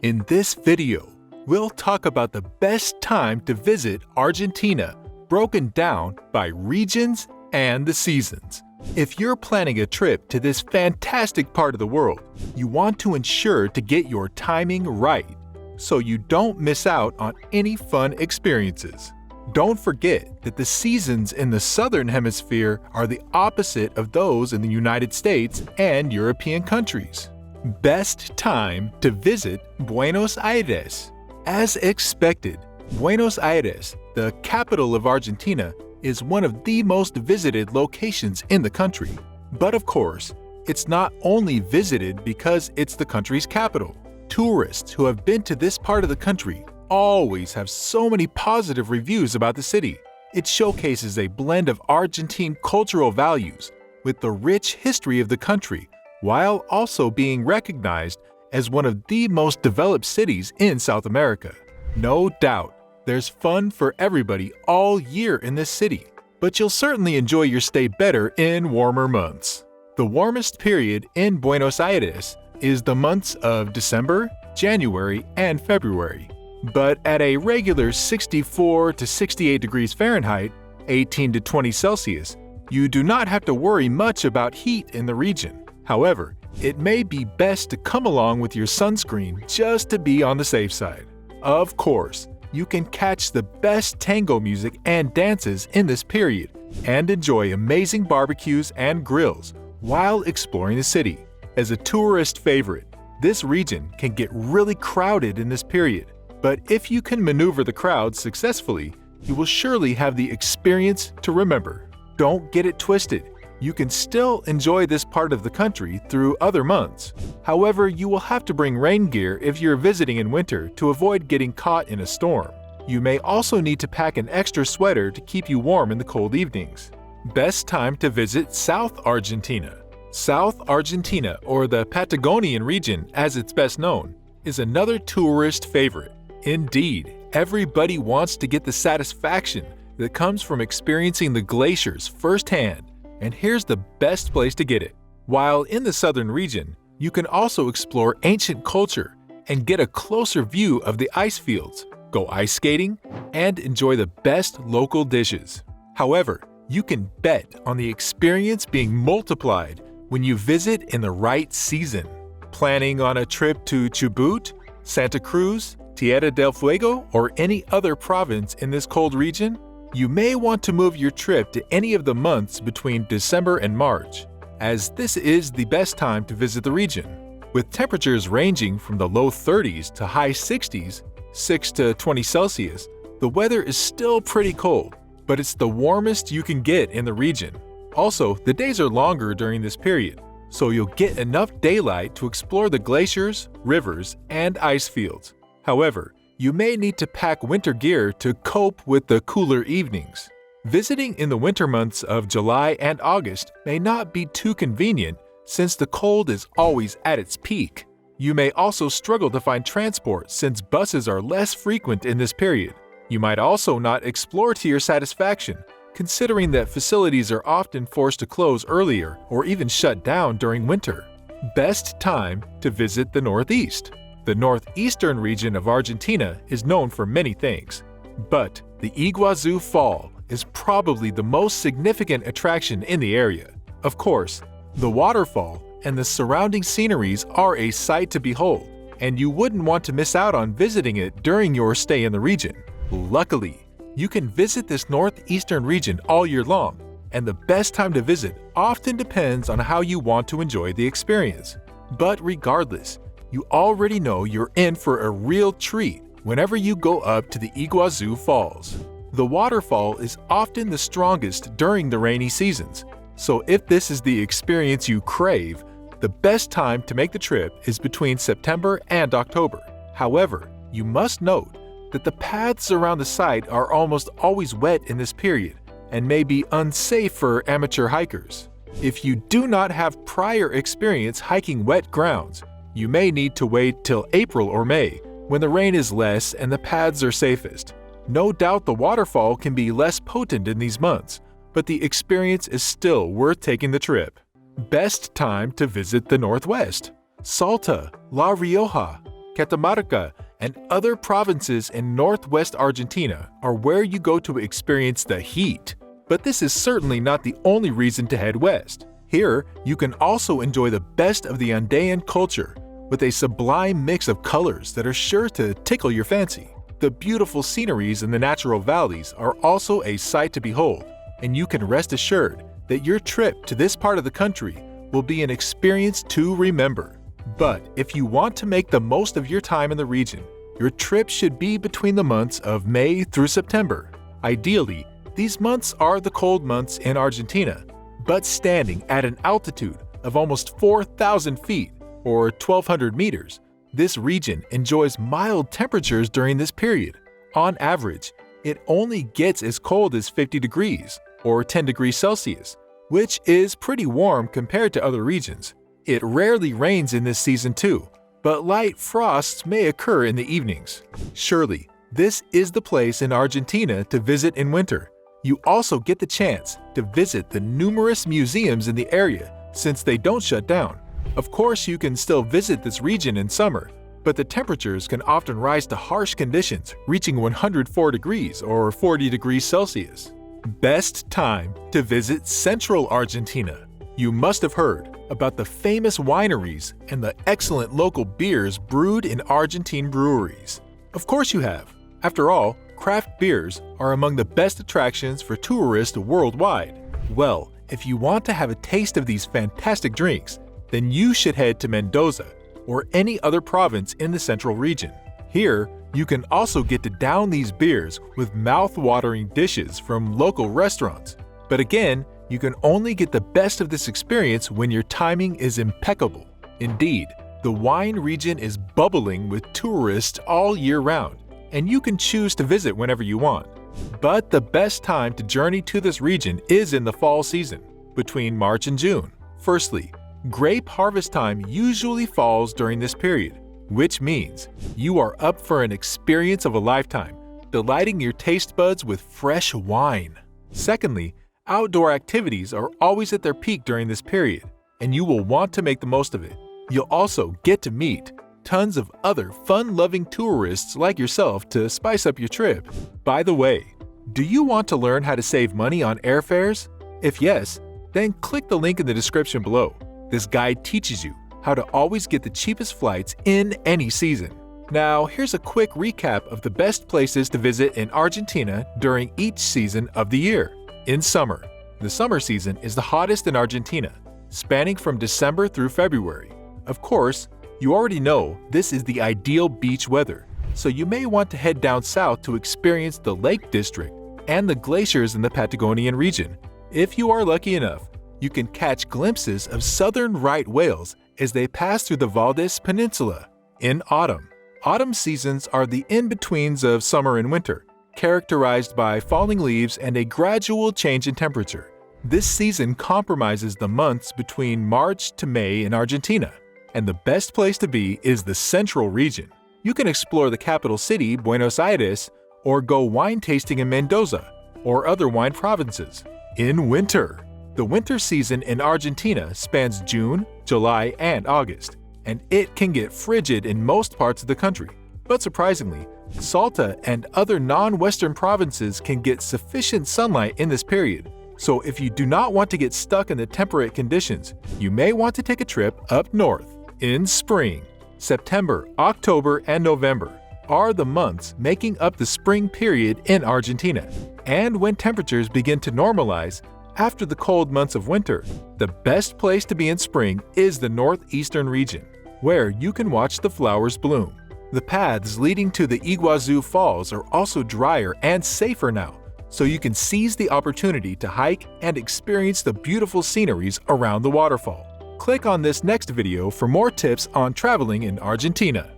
In this video, we'll talk about the best time to visit Argentina, broken down by regions and the seasons. If you're planning a trip to this fantastic part of the world, you want to ensure to get your timing right, so you don't miss out on any fun experiences. Don't forget that the seasons in the Southern Hemisphere are the opposite of those in the United States and European countries. Best time to visit Buenos Aires. As expected, Buenos Aires, the capital of Argentina, is one of the most visited locations in the country. But of course, it's not only visited because it's the country's capital. Tourists who have been to this part of the country always have so many positive reviews about the city. It showcases a blend of Argentine cultural values with the rich history of the country, while also being recognized as one of the most developed cities in South America. No doubt, there's fun for everybody all year in this city, but you'll certainly enjoy your stay better in warmer months. The warmest period in Buenos Aires is the months of December, January, and February. But at a regular 64 to 68 degrees Fahrenheit, 18 to 20 Celsius, you do not have to worry much about heat in the region. However, it may be best to come along with your sunscreen just to be on the safe side. Of course, you can catch the best tango music and dances in this period and enjoy amazing barbecues and grills while exploring the city. As a tourist favorite, this region can get really crowded in this period, but if you can maneuver the crowd successfully, you will surely have the experience to remember. Don't get it twisted. You can still enjoy this part of the country through other months. However, you will have to bring rain gear if you're visiting in winter to avoid getting caught in a storm. You may also need to pack an extra sweater to keep you warm in the cold evenings. Best time to visit South Argentina. South Argentina, or the Patagonian region as it's best known, is another tourist favorite. Indeed, everybody wants to get the satisfaction that comes from experiencing the glaciers firsthand. And here's the best place to get it. While in the southern region, you can also explore ancient culture and get a closer view of the ice fields, go ice skating, and enjoy the best local dishes. However, you can bet on the experience being multiplied when you visit in the right season. Planning on a trip to Chubut, Santa Cruz, Tierra del Fuego, or any other province in this cold region? You may want to move your trip to any of the months between December and March, as this is the best time to visit the region. With temperatures ranging from the low 30s to high 60s, 6 to 20 Celsius, the weather is still pretty cold, but it's the warmest you can get in the region. Also, the days are longer during this period, so you'll get enough daylight to explore the glaciers, rivers, and ice fields. However, you may need to pack winter gear to cope with the cooler evenings. Visiting in the winter months of July and August may not be too convenient since the cold is always at its peak. You may also struggle to find transport since buses are less frequent in this period. You might also not explore to your satisfaction, considering that facilities are often forced to close earlier or even shut down during winter. Best time to visit the Northeast. The northeastern region of Argentina is known for many things, but the Iguazu Falls is probably the most significant attraction in the area. Of course, the waterfall and the surrounding sceneries are a sight to behold, and you wouldn't want to miss out on visiting it during your stay in the region. Luckily, you can visit this northeastern region all year long, and the best time to visit often depends on how you want to enjoy the experience. But regardless, you already know you're in for a real treat whenever you go up to the Iguazu Falls. The waterfall is often the strongest during the rainy seasons, so if this is the experience you crave, the best time to make the trip is between September and October. However, you must note that the paths around the site are almost always wet in this period and may be unsafe for amateur hikers. If you do not have prior experience hiking wet grounds, you may need to wait till April or May, when the rain is less and the paths are safest. No doubt the waterfall can be less potent in these months, but the experience is still worth taking the trip. Best time to visit the Northwest. Salta, La Rioja, Catamarca, and other provinces in northwest Argentina are where you go to experience the heat. But this is certainly not the only reason to head west. Here, you can also enjoy the best of the Andean culture with a sublime mix of colors that are sure to tickle your fancy. The beautiful sceneries in the natural valleys are also a sight to behold, and you can rest assured that your trip to this part of the country will be an experience to remember. But if you want to make the most of your time in the region, your trip should be between the months of May through September. Ideally, these months are the cold months in Argentina, but standing at an altitude of almost 4,000 feet or 1,200 meters, this region enjoys mild temperatures during this period. On average, it only gets as cold as 50 degrees or 10 degrees Celsius, which is pretty warm compared to other regions. It rarely rains in this season too, but light frosts may occur in the evenings. Surely, this is the place in Argentina to visit in winter. You also get the chance to visit the numerous museums in the area since they don't shut down. Of course, you can still visit this region in summer, but the temperatures can often rise to harsh conditions, reaching 104 degrees or 40 degrees Celsius. Best time to visit central Argentina. You must have heard about the famous wineries and the excellent local beers brewed in Argentine breweries. Of course you have. After all, craft beers are among the best attractions for tourists worldwide. Well, if you want to have a taste of these fantastic drinks, then you should head to Mendoza or any other province in the central region. Here, you can also get to down these beers with mouth-watering dishes from local restaurants. But again, you can only get the best of this experience when your timing is impeccable. Indeed, the wine region is bubbling with tourists all year round, and you can choose to visit whenever you want. But the best time to journey to this region is in the fall season, between March and June. Firstly, grape harvest time usually falls during this period, which means you are up for an experience of a lifetime, delighting your taste buds with fresh wine. Secondly, outdoor activities are always at their peak during this period, and you will want to make the most of it. You'll also get to meet tons of other fun-loving tourists like yourself to spice up your trip. By the way, do you want to learn how to save money on airfares? If yes, then click the link in the description below. This guide teaches you how to always get the cheapest flights in any season. Now, here's a quick recap of the best places to visit in Argentina during each season of the year. In summer, the summer season is the hottest in Argentina, spanning from December through February. Of course, you already know this is the ideal beach weather, so you may want to head down south to experience the Lake District and the glaciers in the Patagonian region. If you are lucky enough, you can catch glimpses of southern right whales as they pass through the Valdés Peninsula. In autumn, autumn seasons are the in-betweens of summer and winter, characterized by falling leaves and a gradual change in temperature. This season compromises the months between March to May in Argentina, and the best place to be is the central region. You can explore the capital city, Buenos Aires, or go wine tasting in Mendoza or other wine provinces. In winter, the winter season in Argentina spans June, July, and August, and it can get frigid in most parts of the country. But surprisingly, Salta and other non-Western provinces can get sufficient sunlight in this period. So if you do not want to get stuck in the temperate conditions, you may want to take a trip up north. In spring, September, October, and November are the months making up the spring period in Argentina. And when temperatures begin to normalize after the cold months of winter, the best place to be in spring is the northeastern region, where you can watch the flowers bloom. The paths leading to the Iguazu Falls are also drier and safer now, so you can seize the opportunity to hike and experience the beautiful sceneries around the waterfall. Click on this next video for more tips on traveling in Argentina.